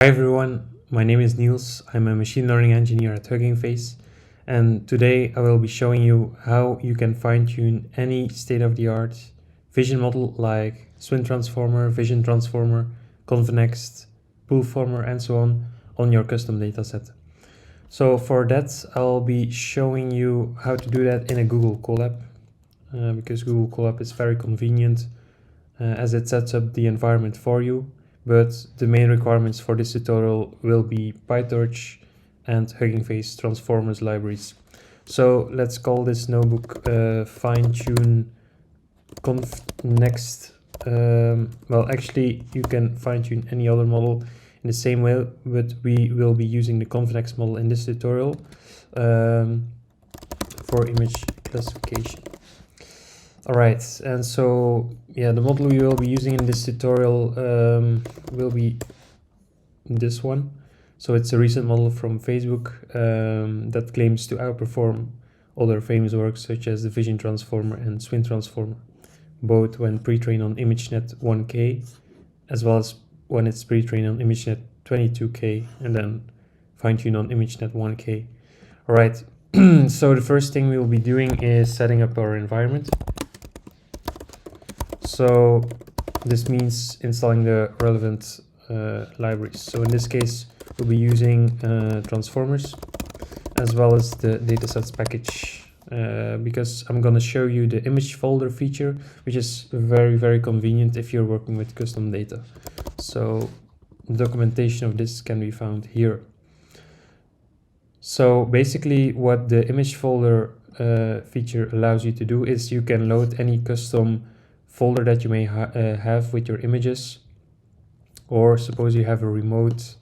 Hi everyone, my name is Niels. I'm a machine learning engineer at Hugging Face, and today I will be showing you how you can fine-tune any state-of-the-art vision model like Swim Transformer, Vision Transformer, ConvNeXT, Poolformer, and so on your custom dataset. So for that, I'll be showing you how to do that in a Google Colab, because Google Colab is very convenient as it sets up the environment for you. But the main requirements for this tutorial will be PyTorch and Hugging Face Transformers libraries. So let's call this notebook fine-tune ConvNeXT. Well, actually, you can fine-tune any other model in the same way, but we will be using the ConvNeXT model in this tutorial for image classification. Alright, and so yeah, the model we will be using in this tutorial will be this one. So it's a recent model from Facebook that claims to outperform other famous works such as the Vision Transformer and Swim Transformer, both when pre-trained on ImageNet 1K as well as when it's pre-trained on ImageNet 22K and then fine-tuned on ImageNet 1K. Alright, so the first thing we will be doing is setting up our environment. So this means installing the relevant libraries. So in this case, we'll be using transformers as well as the datasets package because I'm going to show you the ImageFolder feature, which is very convenient if you're working with custom data. So the documentation of this can be found here. So basically what the ImageFolder feature allows you to do is you can load any custom folder that you may have with your images, or suppose you have a remote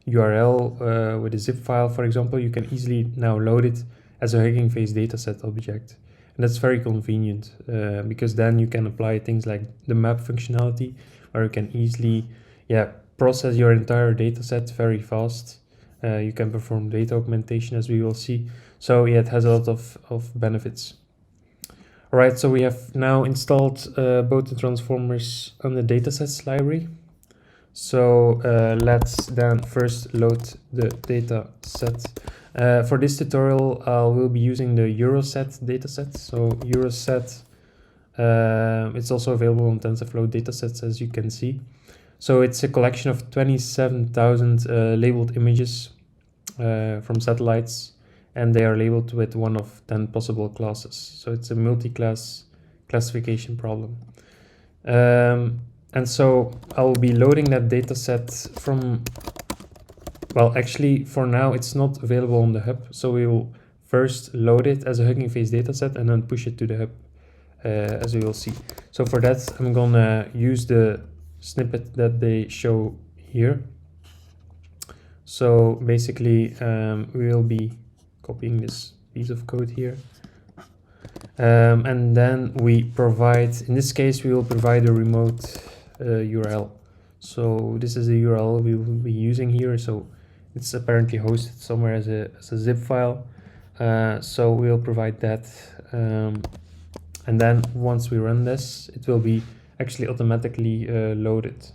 URL with a zip file, for example, you can easily now load it as a Hugging Face dataset object. And that's very convenient because then you can apply things like the map functionality, where you can easily process your entire dataset very fast. You can perform data augmentation, as we will see. So yeah, it has a lot of benefits. Alright, so we have now installed both the transformers and the datasets library. So let's then first load the dataset. For this tutorial, I will be using the Euroset dataset. So Euroset, it's also available on TensorFlow datasets, as you can see. So it's a collection of 27,000 labeled images from satellites, and they are labeled with one of 10 possible classes. So it's a multi-class classification problem. And so I'll be loading that dataset from, well, actually for now it's not available on the hub. So we will first load it as a Hugging Face dataset and then push it to the hub, as we will see. So for that, I'm gonna use the snippet that they show here. So basically we will be copying this piece of code here. And then we provide, in this case, we will provide a remote URL. So this is the URL we will be using here. So it's apparently hosted somewhere as a zip file. So we'll provide that. And then once we run this, it will be actually automatically loaded.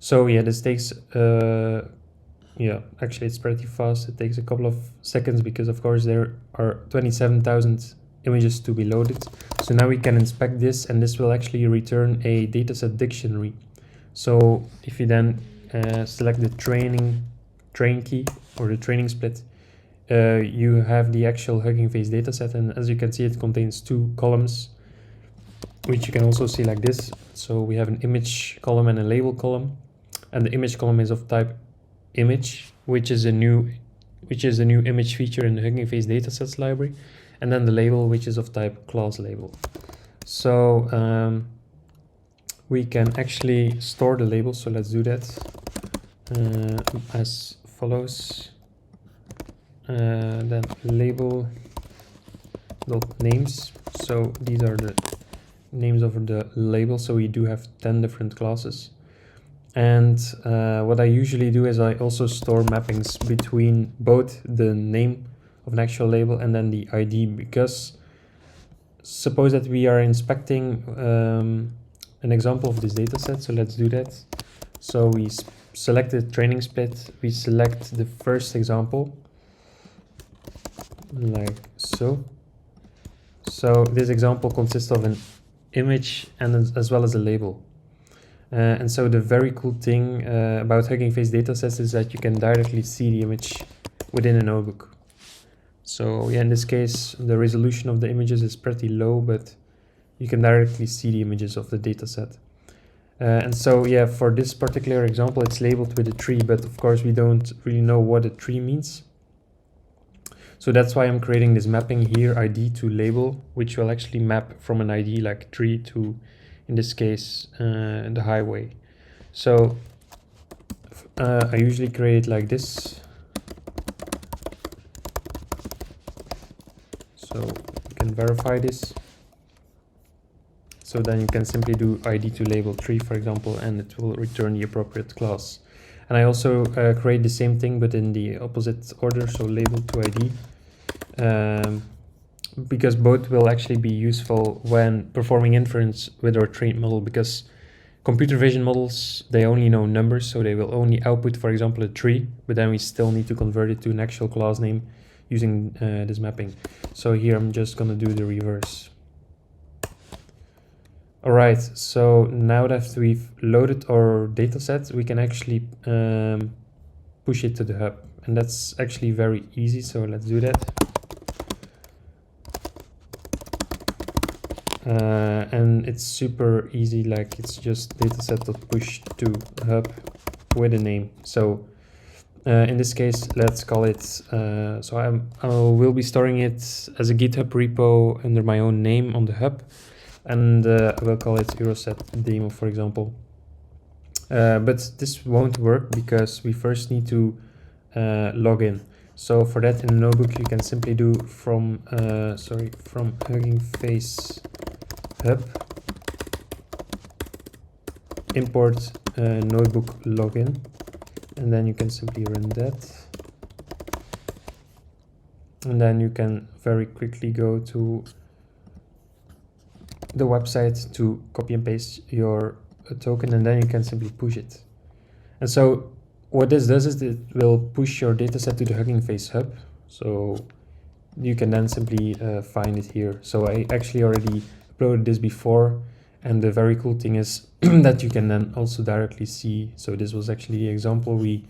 So yeah, this takes, actually it's pretty fast. It takes a couple of seconds because of course there are 27,000 images to be loaded. So now we can inspect this, and this will actually return a dataset dictionary. So if you then select the train key or the training split, you have the actual Hugging Face dataset, and as you can see, it contains two columns, which you can also see like this. So we have an image column and a label column. And the image column is of type image, which is a new image feature in the Hugging Face datasets library, and then the label, which is of type class label. So we can actually store the label. So let's do that as follows. Then label dot names. So these are the names of the label. So we do have 10 different classes. And what I usually do is I also store mappings between both the name of an actual label and then the ID, because suppose that we are inspecting an example of this dataset, so let's do that. So we select the training split, we select the first example, like so. So this example consists of an image and as well as a label. And so the very cool thing about Hugging Face datasets is that you can directly see the image within a notebook. So yeah, in this case, the resolution of the images is pretty low, but you can directly see the images of the dataset. And so yeah, for this particular example, it's labeled with a tree, but of course we don't really know what a tree means. So that's why I'm creating this mapping here, ID to label, which will actually map from an ID like tree to, in this case, the highway. So I usually create it like this. So you can verify this. So then you can simply do ID to label tree, for example, and it will return the appropriate class. And I also create the same thing, but in the opposite order, so label to ID. Because both will actually be useful when performing inference with our trained model, because computer vision models, they only know numbers, so they will only output, for example, a tree, but then we still need to convert it to an actual class name using this mapping. So here I'm just going to do the reverse. Alright, so now that we've loaded our dataset, we can actually push it to the hub, and that's actually very easy, so let's do that. And it's super easy, like it's just dataset.push to hub with a name. So in this case, let's call it, so I will be storing it as a GitHub repo under my own name on the hub, and I will call it Euroset demo, for example. But this won't work because we first need to log in. So for that, in the notebook, you can simply do from Hugging Face hub import notebook login, and then you can simply run that, and then you can very quickly go to the website to copy and paste your token, and then you can simply push it. And so what this does is it will push your dataset to the Hugging Face hub, so you can then simply find it here. So I actually already uploaded this before, and the very cool thing is that you can then also directly see. So this was actually the example we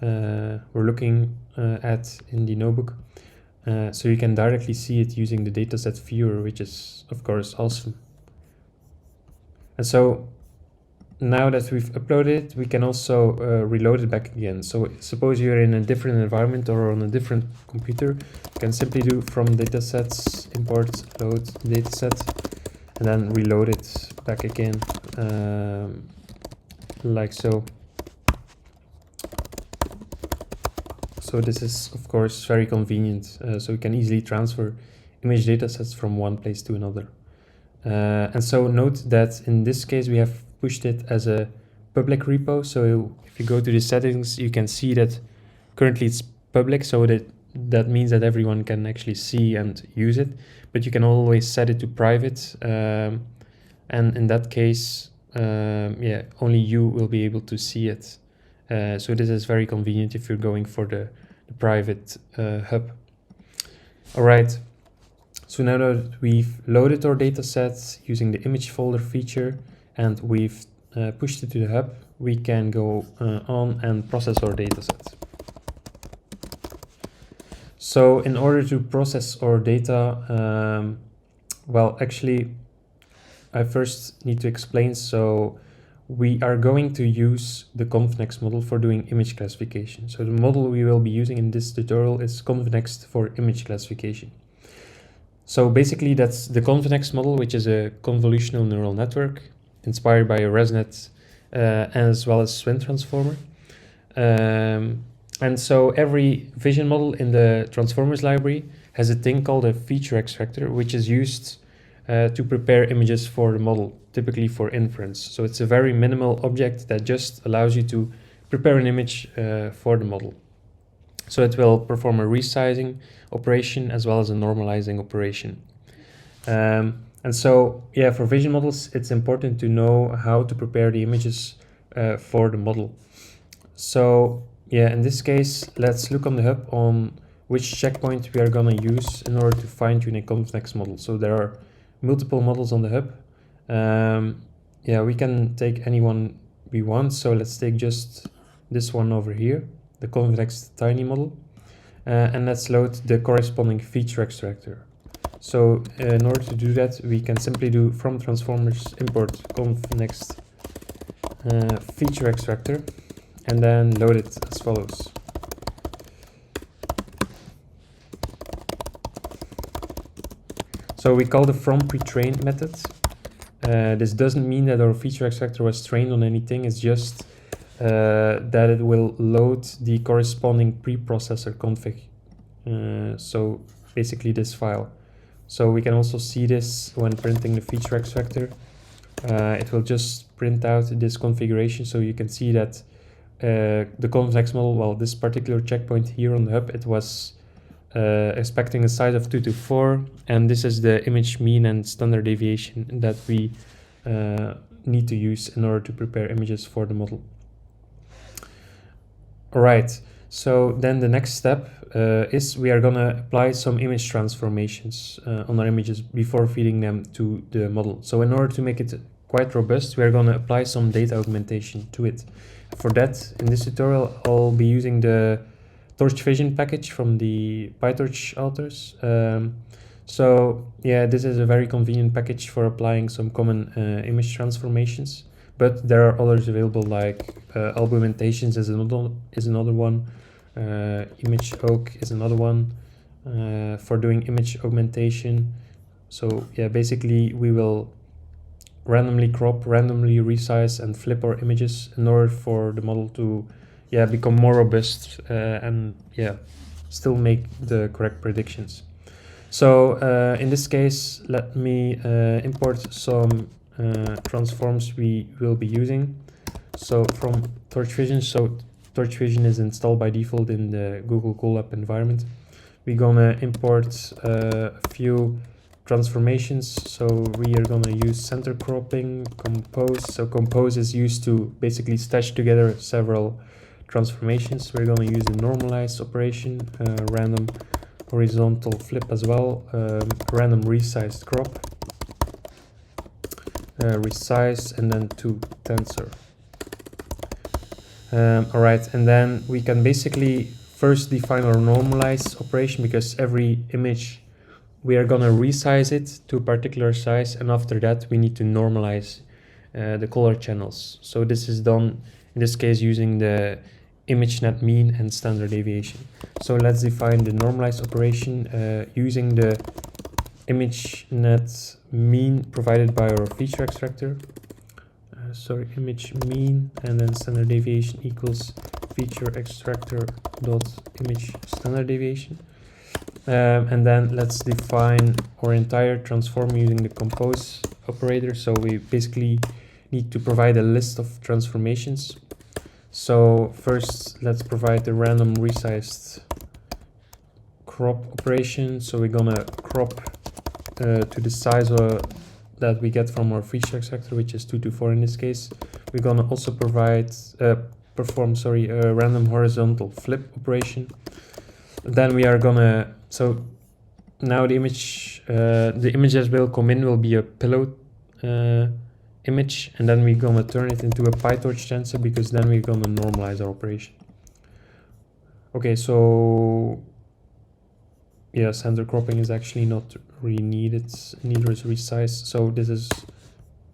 were looking at in the notebook. So you can directly see it using the dataset viewer, which is of course awesome. And so now that we've uploaded it, we can also reload it back again. So suppose you're in a different environment or on a different computer, you can simply do from datasets import load dataset, and then reload it back again, like so. So this is of course very convenient, so we can easily transfer image datasets from one place to another. And so note that in this case we have pushed it as a public repo. So if you go to the settings, you can see that currently it's public, so that means that everyone can actually see and use it, but you can always set it to private, and in that case yeah, only you will be able to see it. So this is very convenient if you're going for the private hub. All right, so now that we've loaded our data set using the ImageFolder feature and we've pushed it to the hub, we can go on and process our dataset. So in order to process our data, well, actually, I first need to explain. So we are going to use the ConvNeXT model for doing image classification. So the model we will be using in this tutorial is ConvNeXT for image classification. So basically that's the ConvNeXT model, which is a convolutional neural network inspired by a ResNet as well as Swin transformer. And so every vision model in the transformers library has a thing called a feature extractor, which is used to prepare images for the model, typically for inference. So it's a very minimal object that just allows you to prepare an image for the model. So it will perform a resizing operation as well as a normalizing operation. And so, yeah, for vision models, it's important to know how to prepare the images for the model. So, yeah, in this case, let's look on the hub on which checkpoint we are going to use in order to fine-tune a ConvNeXT model. So there are multiple models on the hub. Yeah, we can take any one we want. So let's take just this one over here, the ConvNeXT tiny model, and let's load the corresponding feature extractor. So in order to do that, we can simply do from transformers import ConvNeXT feature extractor, and then load it as follows. So we call the from pre-trained method. This doesn't mean that our feature extractor was trained on anything. It's just that it will load the corresponding preprocessor config. So basically this file. So we can also see this when printing the feature extractor. It will just print out this configuration. So you can see that the ConvNeXT model, well, this particular checkpoint here on the hub, it was expecting a size of 2 to 4, and this is the image mean and standard deviation that we need to use in order to prepare images for the model. All right, so then the next step is we are gonna apply some image transformations on our images before feeding them to the model. So in order to make it quite robust, we are gonna apply some data augmentation to it. For that, in this tutorial, I'll be using the Torch Vision package from the PyTorch authors. So yeah, this is a very convenient package for applying some common image transformations, but there are others available, like Albumentations is another one, Image Oak is another one for doing image augmentation. So yeah, basically we will randomly crop, randomly resize and flip our images in order for the model to become more robust and still make the correct predictions. So in this case, let me import some transforms we will be using. So from Torch Vision, so Torch Vision is installed by default in the Google Colab environment. We're gonna import a few transformations. So we are gonna use center cropping, compose. So compose is used to basically stitch together several transformations. We're going to use the normalize operation, random horizontal flip as well, random resized crop, resize, and then to tensor. All right, and then we can basically first define our normalize operation, because every image we are going to resize it to a particular size, and after that we need to normalize the color channels. So this is done in this case using the ImageNet mean and standard deviation. So let's define the normalize operation using the ImageNet mean provided by our feature extractor. Image mean and then standard deviation equals feature extractor dot image standard deviation. And then let's define our entire transform using the compose operator. So we basically need to provide a list of transformations. So first, let's provide the random resized crop operation. So we're gonna crop to the size that we get from our feature extractor, which is 2 to 4 in this case. We're gonna also perform a random horizontal flip operation. Then we are gonna, so now the image that will come in will be a pillow image, and then we're gonna turn it into a PyTorch tensor, because then we're gonna normalize our operation. Okay, so yeah, center cropping is actually not really needed, neither is resize, so this is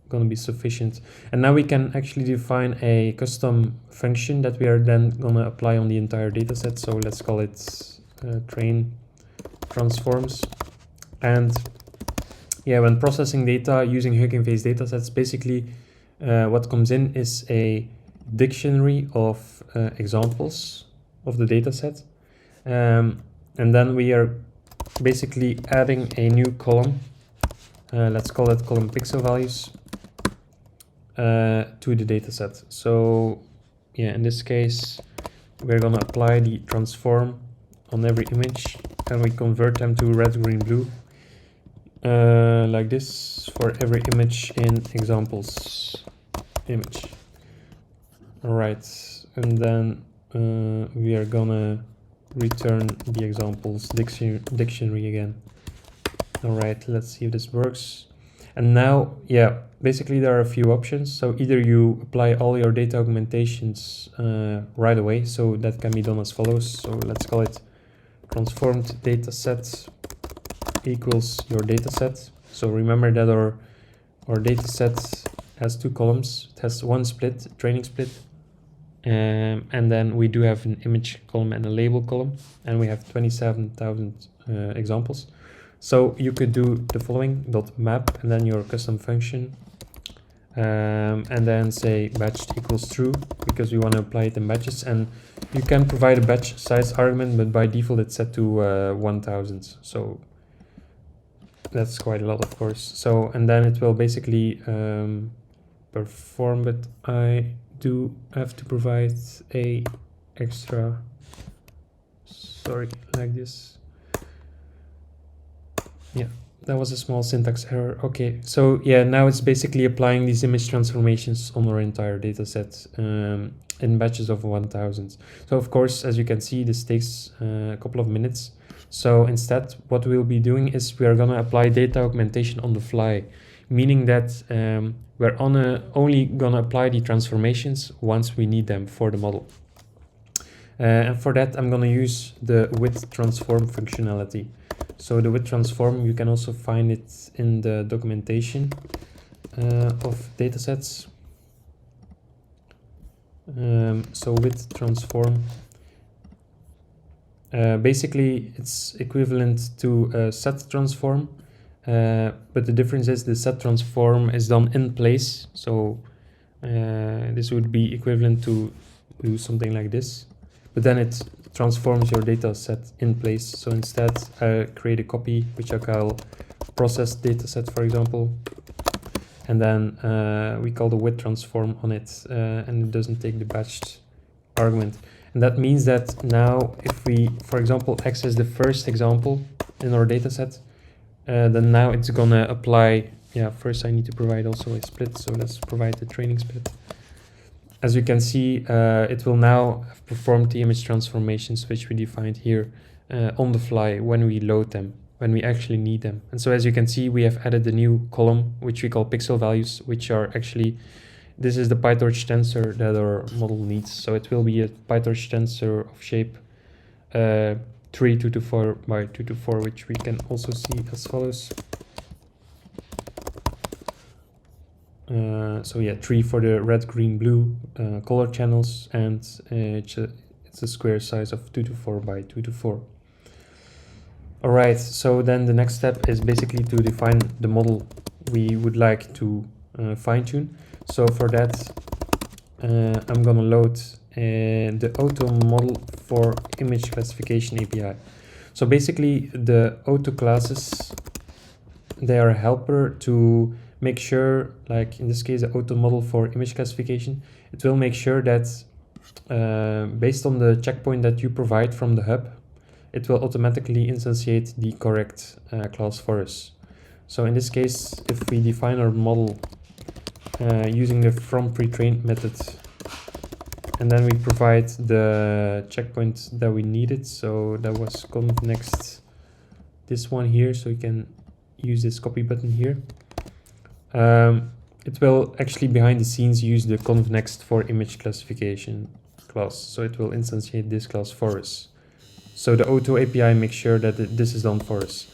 gonna be sufficient. And now we can actually define a custom function that we are then gonna apply on the entire dataset. So let's call it train transforms. And yeah, when processing data using Hugging Face datasets, basically what comes in is a dictionary of examples of the dataset. And then we are basically adding a new column. Let's call it column pixel values to the dataset. So yeah, in this case, we're gonna apply the transform on every image, and we convert them to red, green, blue. like this for every image in examples image. All right, and then we are gonna return the examples dictionary again. All right, let's see if this works. And now, yeah, basically there are a few options. So either you apply all your data augmentations right away. So that can be done as follows. So let's call it transformed dataset equals your dataset. So remember that our dataset has two columns. It has one split, training split. And then we do have an image column and a label column. And we have 27,000 examples. So you could do the following .map and then your custom function, and then say batched equals true because we want to apply it in batches. And you can provide a batch size argument, but by default it's set to 1000. So that's quite a lot, of course. So and then it will basically perform, but I do have to provide a extra, sorry, like this. Yeah, that was a small syntax error. Okay, so yeah, now it's basically applying these image transformations on our entire data set in batches of 1000. So of course, as you can see, this takes a couple of minutes. So instead, what we'll be doing is we are going to apply data augmentation on the fly, meaning that we're only going to apply the transformations once we need them for the model. And for that, I'm going to use the with transform functionality. So the with transform, you can also find it in the documentation of datasets. So with transform, basically it's equivalent to a set transform, but the difference is the set transform is done in place. So this would be equivalent to do something like this, but then it transforms your data set in place. So instead I create a copy which I call processed data set, for example, and then we call the with transform on it, and it doesn't take the batched argument. And that means that now if we, for example, access the first example in our data set, then now it's gonna apply, yeah, first I need to provide also a split, so let's provide the training split. As you can see, it will now have performed the image transformations which we defined here on the fly when we load them, when we actually need them. And so as you can see, we have added a new column which we call pixel values, which are actually, this is the PyTorch tensor that our model needs. So it will be a PyTorch tensor of shape 3224 by 224, which we can also see as follows. So yeah, 3 for the red, green, blue color channels, and it's a square size of 224 by 224. All right, so then the next step is basically to define the model we would like to fine tune. So for that, I'm gonna load the auto model for image classification API. So basically the auto classes, they are a helper to make sure, like in this case, the auto model for image classification, it will make sure that based on the checkpoint that you provide from the hub, it will automatically instantiate the correct class for us. So in this case, if we define our model using the from pre-trained method, and then we provide the checkpoint that we needed, so that was ConvNeXT, this one here, so you can use this copy button here. It will actually behind the scenes use the ConvNeXT for image classification class, so it will instantiate this class for us. So the auto API makes sure that this is done for us.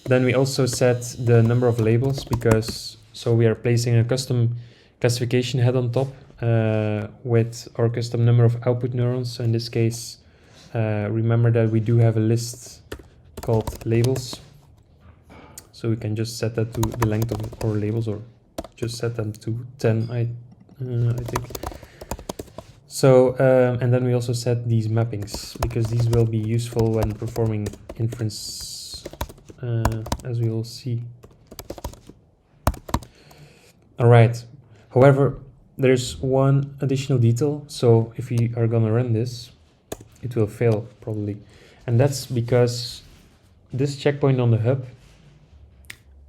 Then we also set the number of labels, because so we are placing a custom classification head on top with our custom number of output neurons. So in this case, remember that we do have a list called labels. So we can just set that to the length of our labels, or just set them to 10, I think. So, and then we also set these mappings, because these will be useful when performing inference, as we will see. All right. However, there's one additional detail. So if we are gonna run this, it will fail probably. And that's because this checkpoint on the hub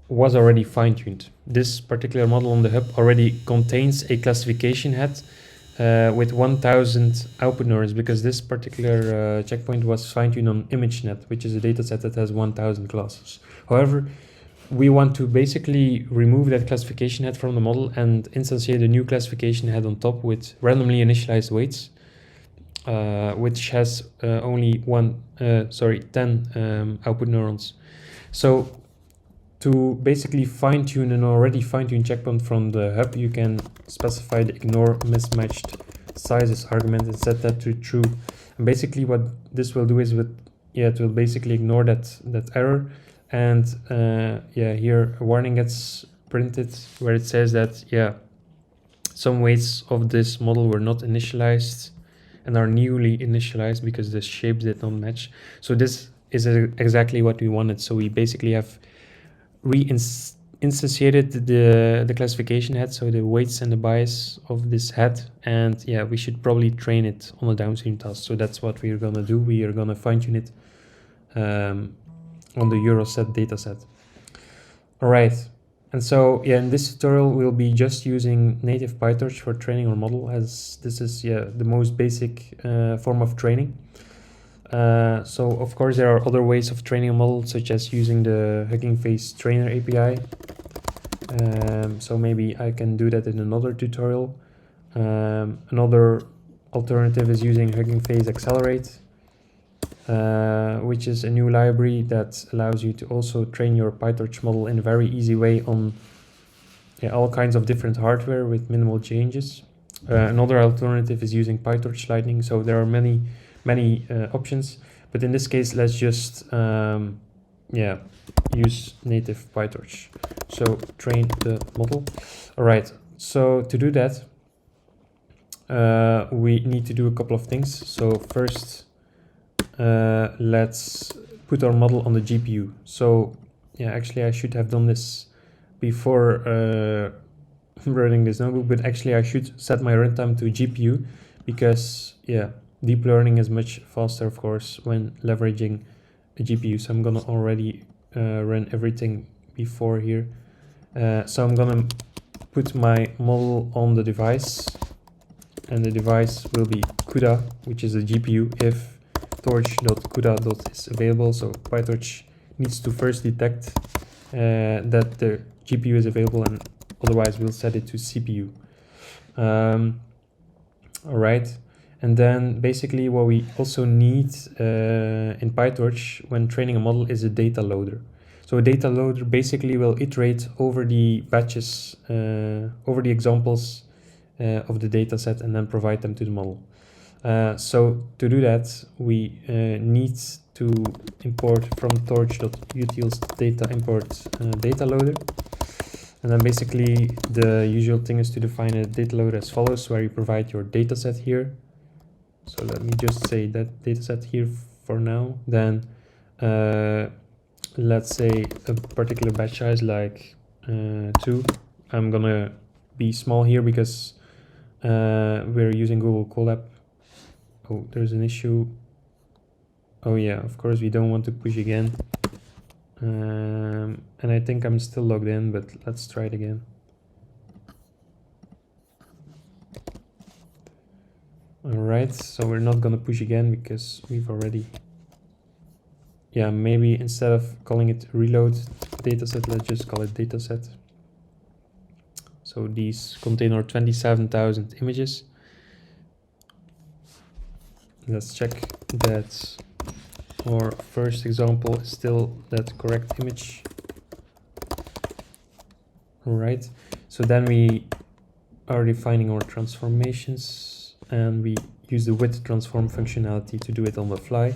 was already fine-tuned. This particular model on the hub already contains a classification head with 1000 output neurons, because this particular checkpoint was fine-tuned on ImageNet, which is a dataset that has 1000 classes. However, we want to basically remove that classification head from the model and instantiate a new classification head on top with randomly initialized weights, which has only 10 output neurons. So to basically fine-tune an already fine-tuned checkpoint from the hub, you can specify the ignore mismatched sizes argument and set that to true. And basically what this will do is it will basically ignore that error. And here a warning gets printed where it says that some weights of this model were not initialized and are newly initialized because the shapes did not match. So this is exactly what we wanted. So we basically have re-instantiated the classification head, so the weights and the bias of this head, and we should probably train it on a downstream task. So that's what we're gonna do. We are gonna fine-tune it on the Euroset dataset. All right, and so in this tutorial we'll be just using native PyTorch for training our model, as this is the most basic form of training. So of course there are other ways of training a model, such as using the Hugging Face Trainer API. So maybe I can do that in another tutorial. Another alternative is using Hugging Face Accelerate, which is a new library that allows you to also train your PyTorch model in a very easy way on all kinds of different hardware with minimal changes. Another alternative is using PyTorch Lightning. So there are many options, but in this case let's just use native PyTorch. So train the model. All right, so to do that we need to do a couple of things. So first let's put our model on the GPU. So actually I should have done this before running this notebook, but actually I should set my runtime to GPU, because deep learning is much faster, of course, when leveraging a GPU. So I'm gonna already run everything before here. So I'm gonna put my model on the device, and the device will be CUDA, which is a GPU, if torch.cuda is available. So PyTorch needs to first detect that the GPU is available, and otherwise we'll set it to CPU. All right. And then basically what we also need in PyTorch when training a model is a data loader. So a data loader basically will iterate over the batches, over the examples of the data set, and then provide them to the model. So to do that, we need to import from torch.utils data import data loader. And then basically the usual thing is to define a data loader as follows, where you provide your data set here. So let me just say that dataset here for now. Then let's say a particular batch size like 2. I'm gonna be small here because we're using Google Colab. Oh, there's an issue. Oh yeah, of course we don't want to push again. And I think I'm still logged in, but let's try it again. Alright, so we're not gonna push again because we've already... maybe instead of calling it reload dataset, let's just call it dataset. So these contain our 27,000 images. Let's check that our first example is still that correct image. Alright, so then we are defining our transformations, and we use the width transform functionality to do it on the fly.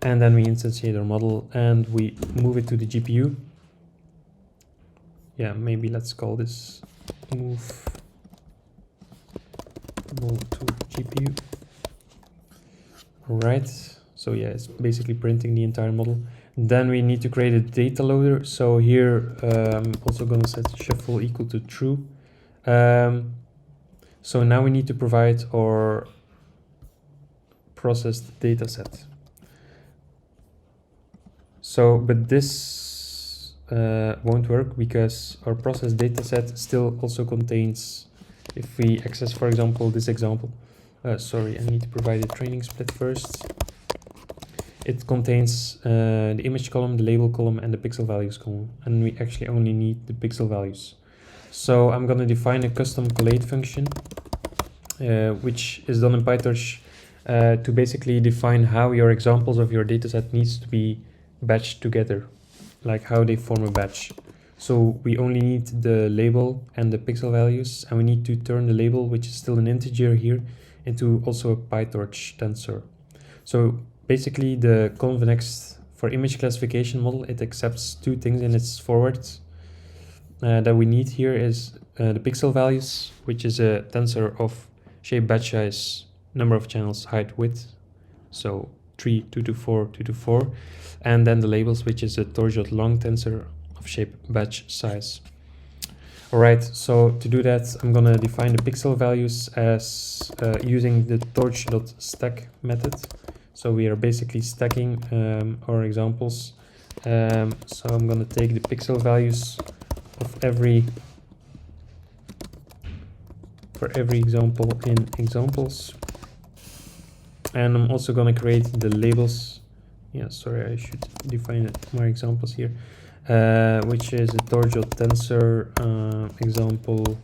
And then we instantiate our model and we move it to the GPU. Maybe let's call this move model to GPU. All right, so it's basically printing the entire model. Then we need to create a data loader. So here I'm also going to set shuffle equal to true. So now we need to provide our processed data set. So, but this won't work because our process dataset still also contains, if we access, for example, this example, sorry, I need to provide a training split first. It contains the image column, the label column, and the pixel values column, and we actually only need the pixel values. So I'm going to define a custom collate function, which is done in PyTorch to basically define how your examples of your dataset needs to be batched together, like how they form a batch. So we only need the label and the pixel values, and we need to turn the label, which is still an integer here, into also a PyTorch tensor. So basically the ConvNeXT for image classification model, it accepts two things in its forward that we need here is the pixel values, which is a tensor of shape, batch size, number of channels, height, width. So 3, 2 to 4, 2 to 4. And then the labels, which is a torch.long tensor of shape, batch size. All right, so to do that, I'm gonna define the pixel values as using the torch.stack method. So we are basically stacking our examples. So I'm gonna take the pixel values of for every example in examples. And I'm also gonna create the labels. Yeah, sorry, I should define my examples here. Which is a torch.tensor example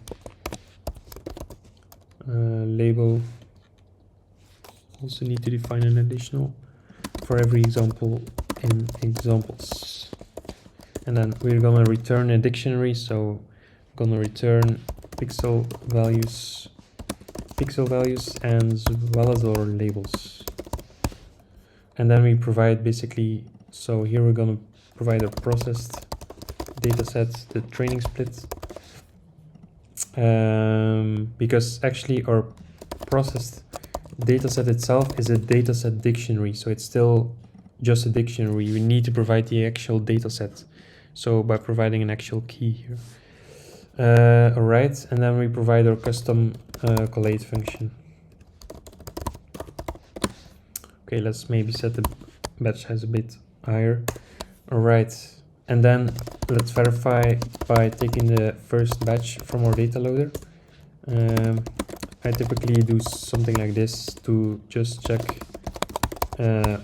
label. Also need to define an additional for every example in examples. And then we're gonna return a dictionary, so I'm gonna return pixel values and as well as our labels. And then we provide basically, so here we're gonna provide a processed dataset, the training split, because actually our processed dataset itself is a dataset dictionary, so it's still just a dictionary. We need to provide the actual dataset, so by providing an actual key here. All right, and then we provide our custom collate function. Okay, let's maybe set the batch size a bit higher. All right, and then let's verify by taking the first batch from our data loader. I typically do something like this to just check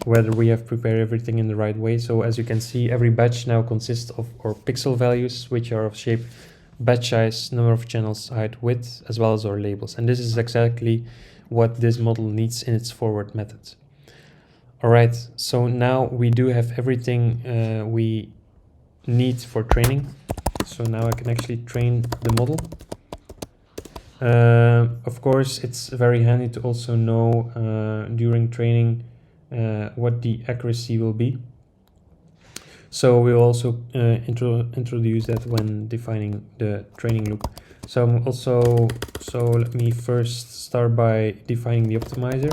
whether we have prepared everything in the right way. So as you can see, every batch now consists of our pixel values, which are of shape, batch size, number of channels, height, width, as well as our labels. And this is exactly what this model needs in its forward method. All right, so now we do have everything we need for training. So now I can actually train the model. Of course, it's very handy to also know during training what the accuracy will be. So we'll also introduce that when defining the training loop. So let me first start by defining the optimizer.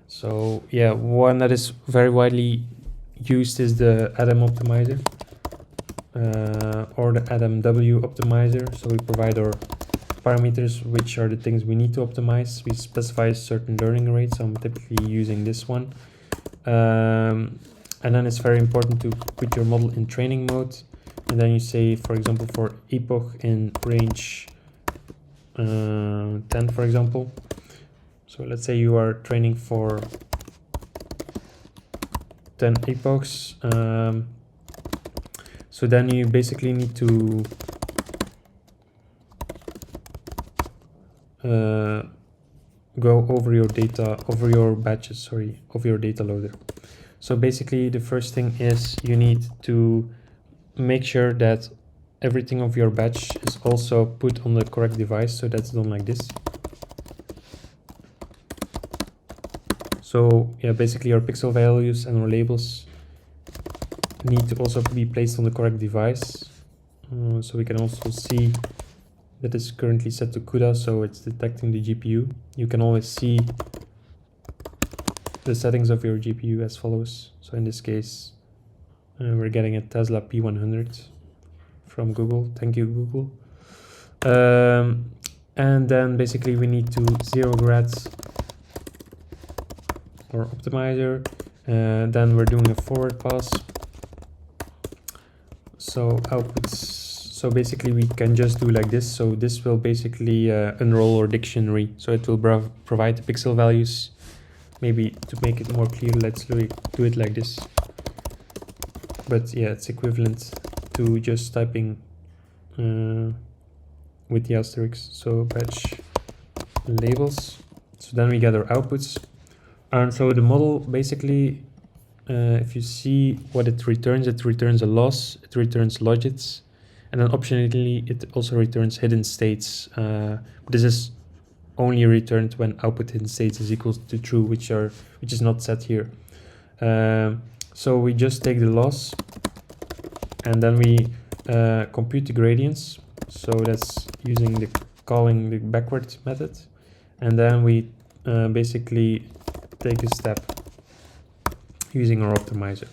So yeah, one that is very widely used is the Adam optimizer or the Adam W optimizer. So we provide our parameters, which are the things we need to optimize. We specify a certain learning rate, so I'm typically using this one. And then it's very important to put your model in training mode. And then you say, for example, for epoch in range 10, for example. So let's say you are training for 10 epochs. So then you basically need to go over your data, over your batches, sorry, of your data loader. So basically the first thing is you need to make sure that everything of your batch is also put on the correct device. So that's done like this. So yeah, basically our pixel values and our labels need to also be placed on the correct device. So we can also see that it's currently set to CUDA, so it's detecting the GPU. You can always see the settings of your GPU as follows. So in this case, we're getting a Tesla P100 from Google. Thank you, Google. And then basically we need to zero grad our optimizer. Then we're doing a forward pass. So outputs, so basically we can just do like this. So this will basically unroll our dictionary. So it will provide the pixel values. Maybe to make it more clear, let's do it like this. But yeah, it's equivalent to just typing with the asterisk. So batch labels. So then we get our outputs. And so the model basically, if you see what it returns a loss, it returns logits, and then optionally it also returns hidden states. This is only returned when output hidden states is equal to true, which is not set here. So we just take the loss, and then we compute the gradients. So that's using calling the backward method, and then we basically take a step using our optimizer.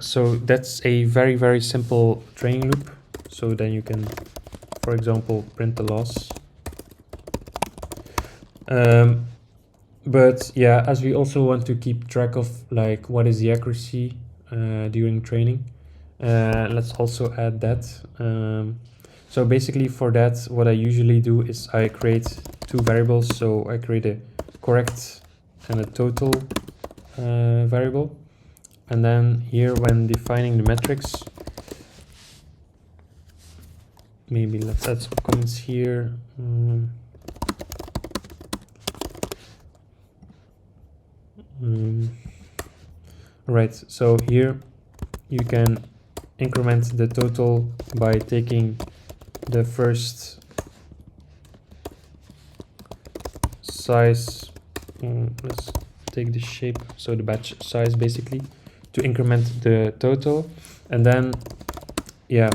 So that's a very, very simple training loop. So then you can, for example, print the loss. But yeah, as we also want to keep track of like what is the accuracy during training, let's also add that. So basically for that, what I usually do is I create two variables. So I create a correct and a total variable. And then here when defining the metrics, maybe let's add some comments here. Right, so here you can increment the total by taking the first size. Let's take the shape, so the batch size basically, to increment the total. And then yeah,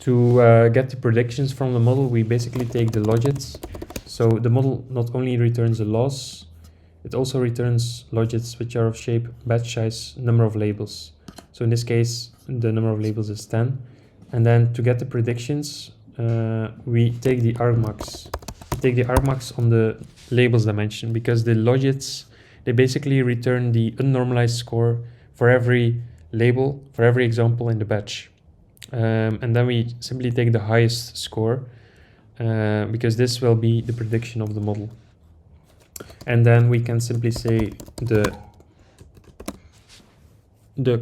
to get the predictions from the model, we basically take the logits. So the model not only returns a loss, it also returns logits which are of shape, batch size, number of labels. So in this case, the number of labels is 10. And then to get the predictions, we take the argmax. We take the argmax on the labels dimension, because the logits, they basically return the unnormalized score for every label, for every example in the batch. And then we simply take the highest score, because this will be the prediction of the model. And then we can simply say the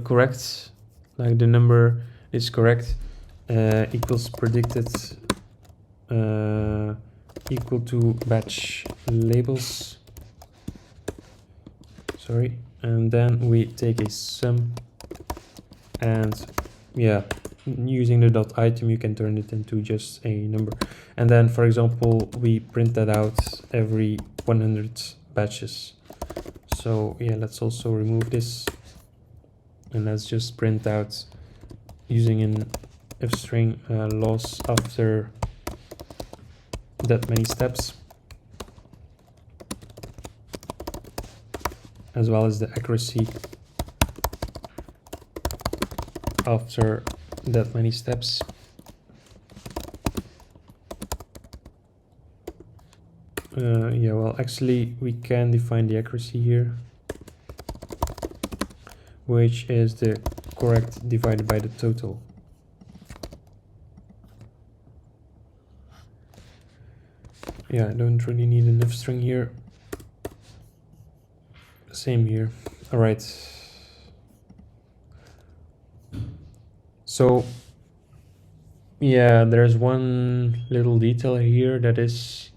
correct, like the number is correct, equals predicted equal to batch labels. Sorry, and then we take a sum, and yeah, using the dot item you can turn it into just a number. And then for example we print that out every 100 batches. So yeah, let's also remove this, and let's just print out using an if string loss after that many steps, as well as the accuracy after that many steps. Yeah, well, actually we can define the accuracy here, which is the correct divided by the total. Yeah, I don't really need an if string here. Same here. All right. So yeah, there's one little detail here that is,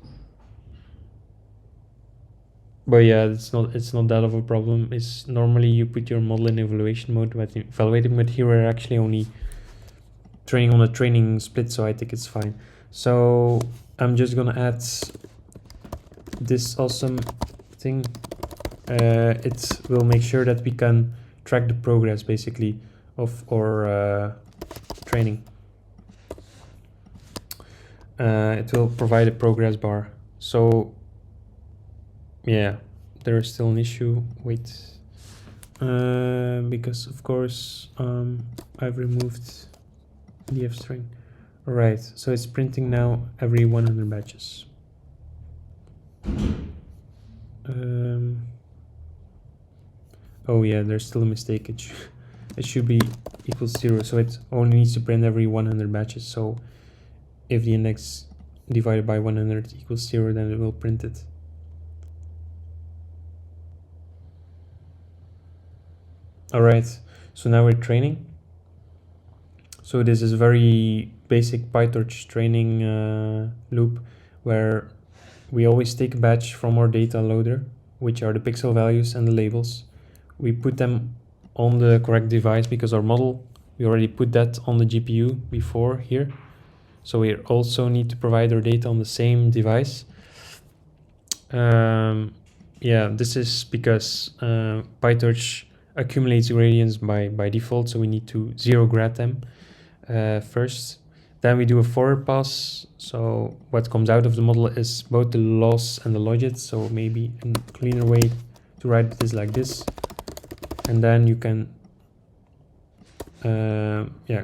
but yeah, it's not that of a problem. It's normally you put your model in evaluation mode when evaluating, but here we're actually only training on a training split, so I think it's fine. So I'm just gonna add this awesome thing. It will make sure that we can track the progress basically of our training. It will provide a progress bar. So yeah, there is still an issue with because of course I've removed the f string. All right, so it's printing now every 100 batches. Oh yeah, there's still a mistake. it should be equals 0. So it only needs to print every 100 batches. So if the index divided by 100 equals 0, then it will print it. All right, so now we're training. So this is a very basic PyTorch training loop where we always take a batch from our data loader, which are the pixel values and the labels. We put them on the correct device because our model, we already put that on the GPU before here. So we also need to provide our data on the same device. Yeah, this is because PyTorch accumulates gradients by default, so we need to zero grad them first. Then we do a forward pass. So what comes out of the model is both the loss and the logit. So maybe a cleaner way to write it is like this. And then you can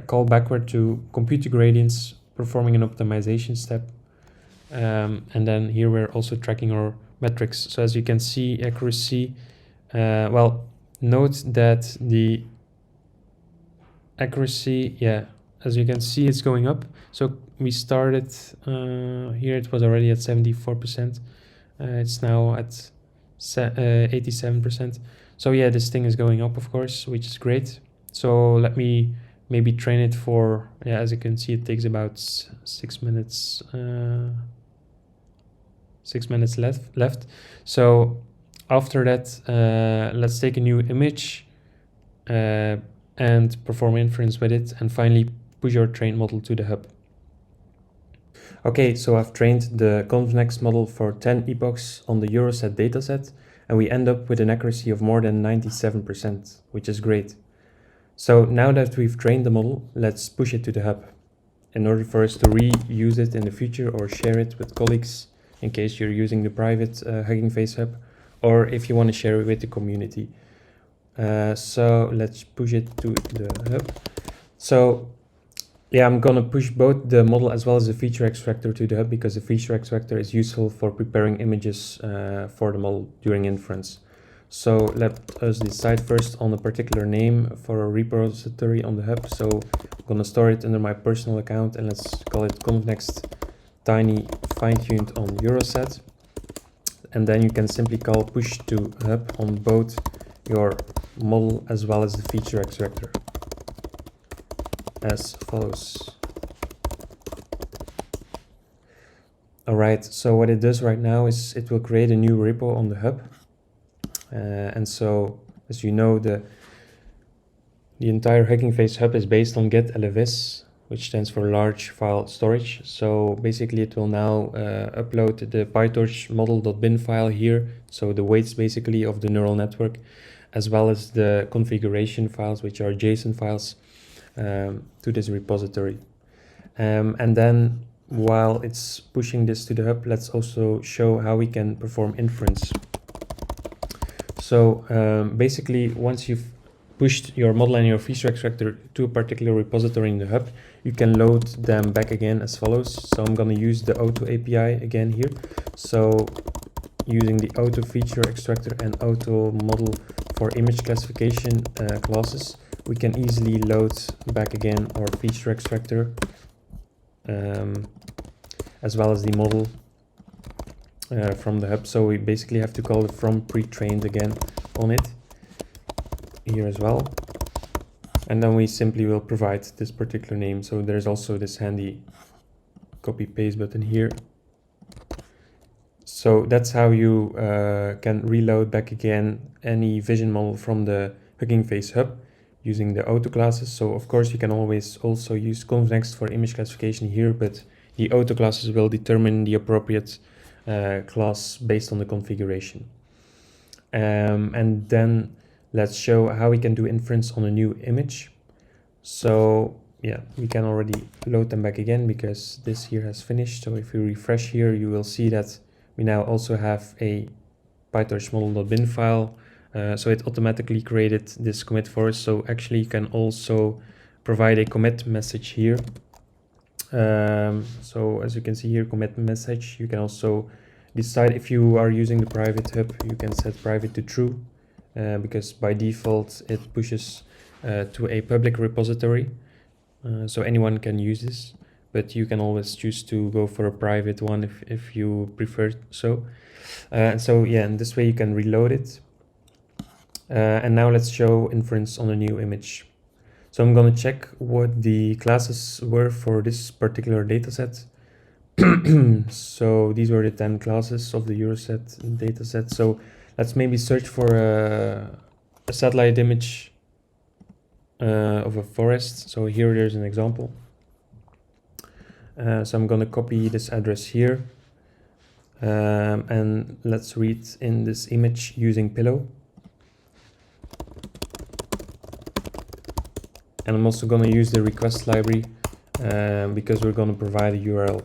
call backward to compute the gradients, performing an optimization step. And then here we're also tracking our metrics. So as you can see, accuracy, well, note that the accuracy, as you can see, it's going up. So we started here, it was already at 74%. It's now at 87%. So yeah, this thing is going up, of course, which is great. So let me maybe train it for, as you can see, it takes about 6 minutes. 6 minutes left. So after that, let's take a new image and perform inference with it, and finally push our trained model to the hub. Okay, so I've trained the ConvNeXT model for 10 epochs on the Euroset dataset, and we end up with an accuracy of more than 97%, which is great. So now that we've trained the model, let's push it to the hub in order for us to reuse it in the future or share it with colleagues in case you're using the private Hugging Face hub, or if you want to share it with the community. So let's push it to the hub. So yeah, I'm gonna push both the model as well as the feature extractor to the hub because the feature extractor is useful for preparing images for the model during inference. So let us decide first on a particular name for a repository on the hub. So I'm gonna store it under my personal account, and let's call it ConvNeXT Tiny fine-tuned on Euroset. And then you can simply call push to hub on both your model as well as the feature extractor as follows. All right, so what it does right now is it will create a new repo on the hub. And so, as you know, the entire Hugging Face hub is based on get LFS, which stands for large file storage. So basically it will now upload the PyTorch model.bin file here. So the weights basically of the neural network, as well as the configuration files, which are JSON files, to this repository. And then while it's pushing this to the hub, let's also show how we can perform inference. So basically, once you've pushed your model and your feature extractor to a particular repository in the hub, you can load them back again as follows. So I'm going to use the auto API again here. So using the auto feature extractor and auto model for image classification classes, we can easily load back again our feature extractor as well as the model from the hub. So we basically have to call it from pre-trained again on it here as well. And then we simply will provide this particular name. So there's also this handy copy paste button here. So that's how you can reload back again any vision model from the Hugging Face hub using the auto classes. So of course you can always also use ConvNeXT for image classification here, but the auto classes will determine the appropriate class based on the configuration. And then let's show how we can do inference on a new image. So yeah, we can already load them back again because this here has finished. So if we refresh here, you will see that we now also have a PyTorch model.bin file. So it automatically created this commit for us. So actually you can also provide a commit message here. So as you can see here, commit message, you can also decide if you are using the private hub, you can set private to true because by default it pushes to a public repository, so anyone can use this, but you can always choose to go for a private one if you prefer so. So yeah, in this way you can reload it. And now let's show inference on a new image. So I'm going to check what the classes were for this particular dataset. So these were the 10 classes of the Euroset dataset. So let's maybe search for a satellite image of a forest. So here there's an example. So I'm going to copy this address here. And let's read in this image using Pillow. And I'm also going to use the request library because we're going to provide a URL.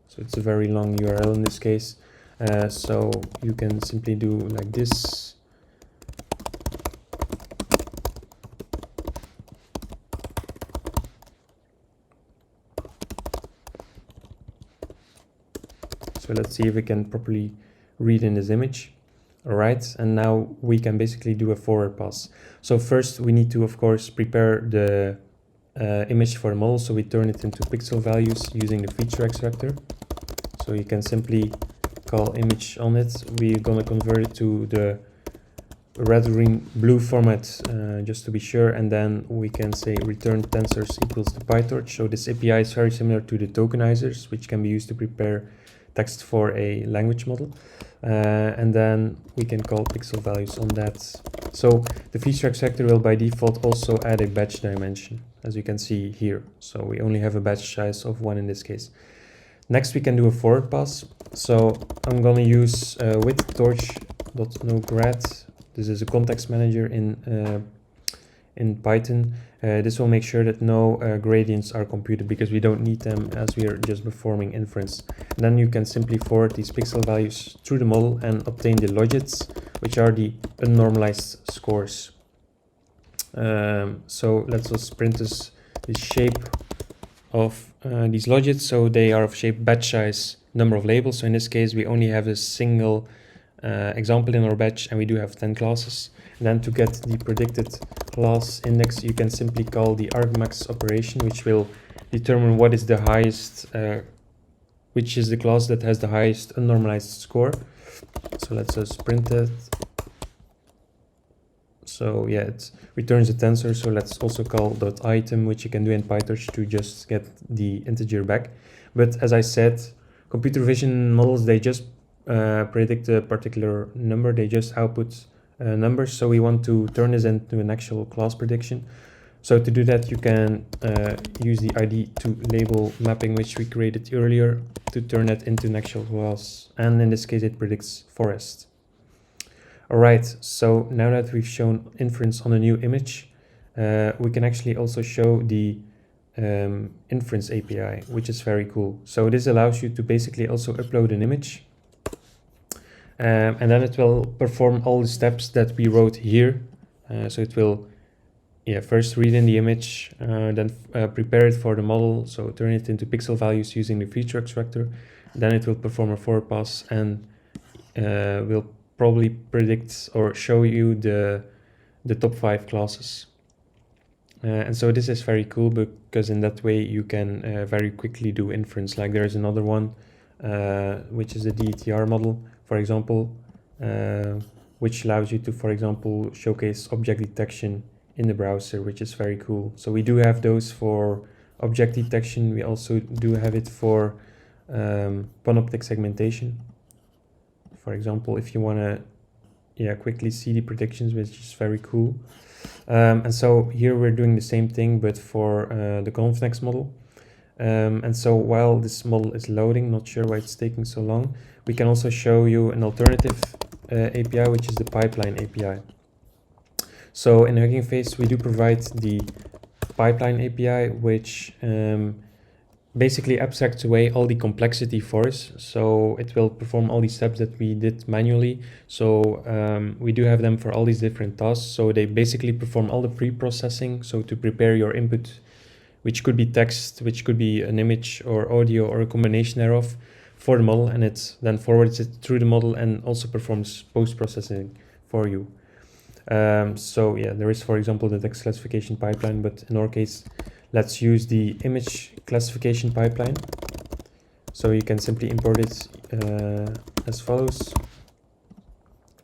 So it's a very long URL in this case. So you can simply do like this. So let's see if we can properly read in this image. All right, and now we can basically do a forward pass. So first we need to, of course, prepare the image for the model. So we turn it into pixel values using the feature extractor. So you can simply call image on it. We're gonna convert it to the red, green, blue format just to be sure, and then we can say return tensors equals to PyTorch. So this API is very similar to the tokenizers, which can be used to prepare text for a language model. And then we can call pixel values on that. So the feature extractor will by default also add a batch dimension, as you can see here. So we only have a batch size of 1 in this case. Next we can do a forward pass. So I'm going to use with torch.nograd. This is a context manager in Python. This will make sure that no gradients are computed because we don't need them as we are just performing inference. And then you can simply forward these pixel values through the model and obtain the logits, which are the unnormalized scores. So let's just print this shape of these logits. So they are of shape batch size number of labels. So in this case, we only have a single example in our batch, and we do have 10 classes. And then to get the predicted class index, you can simply call the argmax operation, which will determine what is the highest, which is the class that has the highest unnormalized score. So let's just print it. So yeah, it returns a tensor. So let's also call .item, which you can do in PyTorch to just get the integer back. But as I said, computer vision models, they just predict a particular number. They just output numbers. So we want to turn this into an actual class prediction. So to do that, you can use the ID to label mapping, which we created earlier, to turn that into an actual class. And in this case, it predicts forest. All right, so now that we've shown inference on a new image, we can actually also show the inference API, which is very cool. So this allows you to basically also upload an image. And then it will perform all the steps that we wrote here. So it will first read in the image, then prepare it for the model. So turn it into pixel values using the feature extractor. Then it will perform a forward pass and will probably predict or show you the top 5 classes. And so this is very cool because in that way you can very quickly do inference. Like there's another one, which is a DETR model, for example, which allows you to, for example, showcase object detection in the browser, which is very cool. So we do have those for object detection. We also do have it for panoptic segmentation. For example, if you want to quickly see the predictions, which is very cool. And so here we're doing the same thing, but for the ConvNeXT model. And so while this model is loading, not sure why it's taking so long, we can also show you an alternative API, which is the pipeline API. So in Hugging Face, we do provide the pipeline API, which basically abstracts away all the complexity for us. So it will perform all these steps that we did manually. So we do have them for all these different tasks. So they basically perform all the pre-processing. So to prepare your input, which could be text, which could be an image or audio or a combination thereof, for the model, and it then forwards it through the model and also performs post-processing for you. So yeah, there is, for example, the text classification pipeline, but in our case, let's use the image classification pipeline. So you can simply import it as follows.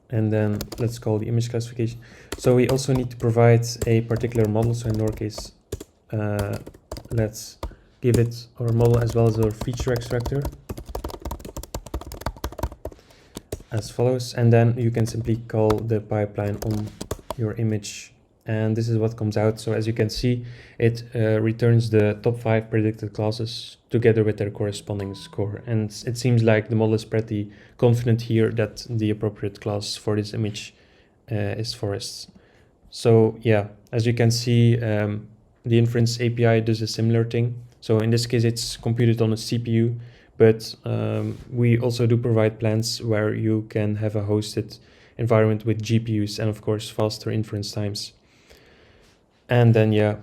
And then let's call the image classification. So we also need to provide a particular model. So in our case, let's give it our model as well as our feature extractor as follows. And then you can simply call the pipeline on your image. And this is what comes out. So as you can see, it returns the top 5 predicted classes together with their corresponding score. And it seems like the model is pretty confident here that the appropriate class for this image is forests. So yeah, as you can see, the inference API does a similar thing. So in this case, it's computed on a CPU, but we also do provide plans where you can have a hosted environment with GPUs and of course faster inference times. And then yeah,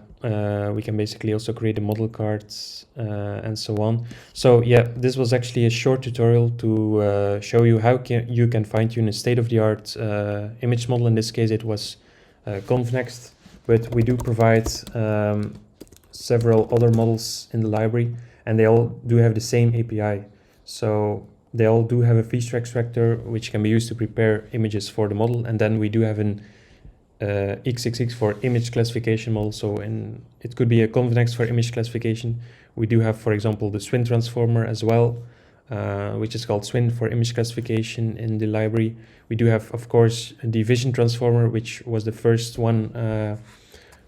we can basically also create a model cards and so on. So yeah, this was actually a short tutorial to show you how you can fine-tune a state-of-the-art image model. In this case, it was ConvNeXT, but we do provide several other models in the library, and they all do have the same API. So they all do have a feature extractor, which can be used to prepare images for the model. And then we do have an x66 for image classification model. So it could be a ConvNeXT for image classification. We do have, for example, the Swin transformer as well, which is called Swin for image classification in the library. We do have, of course, the Vision transformer, which was the first one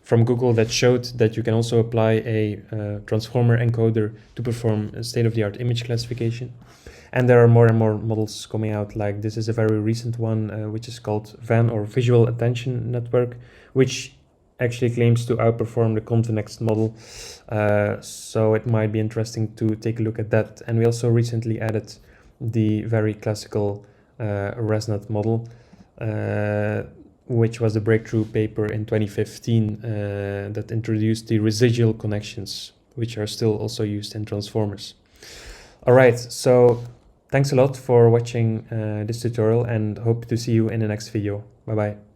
from Google that showed that you can also apply a transformer encoder to perform a state-of-the-art image classification. And there are more and more models coming out, like this is a very recent one, which is called VAN, or Visual Attention Network, which actually claims to outperform the ConvNeXT model. So it might be interesting to take a look at that. And we also recently added the very classical ResNet model, which was the breakthrough paper in 2015 that introduced the residual connections, which are still also used in transformers. All right, so thanks a lot for watching this tutorial, and hope to see you in the next video. Bye-bye.